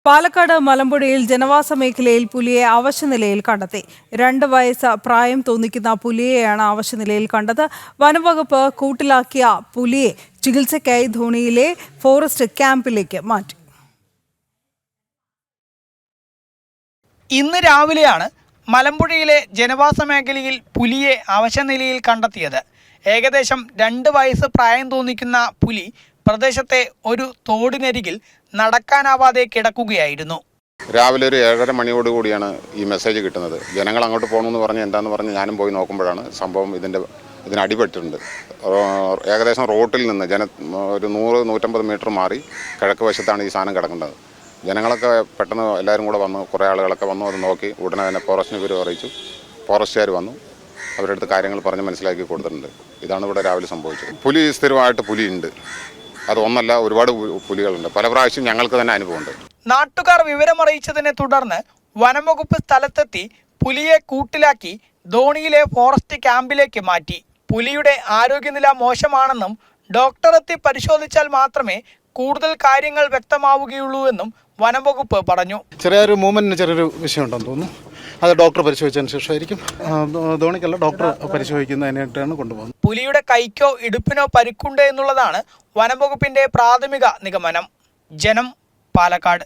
പാലക്കാട് മലമ്പുഴയിൽ ജനവാസ മേഖലയിൽ പുലിയെ അവശനിലയിൽ കണ്ടെത്തി. 2 വയസ്സ് പ്രായം തോന്നിക്കുന്ന പുലിയെയാണ് അവശനിലയിൽ കണ്ടത്. വനംവകുപ്പ് കൂട്ടിലാക്കിയ പുലിയെ ചികിത്സയ്ക്കായി ധോണിയിലെ ഫോറസ്റ്റ് ക്യാമ്പിലേക്ക് മാറ്റി. ഇന്ന് രാവിലെയാണ് മലമ്പുഴയിലെ ജനവാസ മേഖലയിൽ പുലിയെ അവശനിലയിൽ കണ്ടെത്തിയത്. ഏകദേശം 2 വയസ്സ് പ്രായം തോന്നിക്കുന്ന പുലി പ്രദേശത്തെ ഒരു തോടിനരികിൽ നടക്കാനാവാതെ കിടക്കുകയായിരുന്നു. രാവിലെ ഒരു 7:30 മണിയോടുകൂടിയാണ് ഈ മെസ്സേജ് കിട്ടുന്നത്. ജനങ്ങൾ അങ്ങോട്ട് പോകണമെന്ന് പറഞ്ഞ് എന്താണെന്ന് പറഞ്ഞ് ഞാനും പോയി നോക്കുമ്പോഴാണ് സംഭവം ഇതിന് അടിപെട്ടിട്ടുണ്ട്. ഏകദേശം റോട്ടിൽ നിന്ന് ഒരു 100-150 മീറ്റർ മാറി കിഴക്ക് വശത്താണ് ഈ സാധനം കിടക്കേണ്ടത്. ജനങ്ങളൊക്കെ പെട്ടെന്ന് എല്ലാവരും കൂടെ വന്നു, കുറേ ആളുകളൊക്കെ വന്നു. അത് നോക്കി ഉടനെ തന്നെ ഫോറസ്റ്റിന് വിവരം അറിയിച്ചു. ഫോറസ്റ്റുകാർ വന്നു, അവരുടെ അടുത്ത് കാര്യങ്ങൾ പറഞ്ഞ് മനസ്സിലാക്കി കൊടുത്തിട്ടുണ്ട്. ഇതാണ് ഇവിടെ രാവിലെ സംഭവിച്ചത്. പുലി സ്ഥിരമായിട്ട് പുലിയുണ്ട്. അത് ഒന്നല്ല, ഒരുപാട് പുലികളുണ്ട്. പല പ്രാവശ്യം ഞങ്ങൾക്ക് തന്നെ അനുഭവമുണ്ട്. നാട്ടുകാർ വിവരമറിയിച്ചതിനെ തുടർന്ന് വനംവകുപ്പ് സ്ഥലത്തെത്തി പുലിയെ കൂട്ടിലാക്കി ധോണിയിലെ ഫോറസ്റ്റ് ക്യാമ്പിലേക്ക് മാറ്റി. പുലിയുടെ ആരോഗ്യനില മോശമാണെന്നും ഡോക്ടറെത്തി പരിശോധിച്ചാൽ മാത്രമേ കൂടുതൽ കാര്യങ്ങൾ വ്യക്തമാവുകയുള്ളൂ എന്നും വനംവകുപ്പ് പറഞ്ഞു. ചെറിയൊരു മൂവ്മെന്റിന് ചെറിയൊരു വിഷയം ഉണ്ടെന്ന് തോന്നുന്നു. അത് ഡോക്ടർ പരിശോധിച്ചതിന് ശേഷമായിരിക്കും. ധോണിക്കല്ല, ഡോക്ടർ പരിശോധിക്കുന്നതിനായിട്ടാണ് കൊണ്ടുപോകുന്നത്. പുലിയുടെ കൈക്കോ ഇടുപ്പിനോ പരിക്കുണ്ട് എന്നുള്ളതാണ് വനംവകുപ്പിന്റെ പ്രാഥമിക നിഗമനം. ജനം, പാലക്കാട്.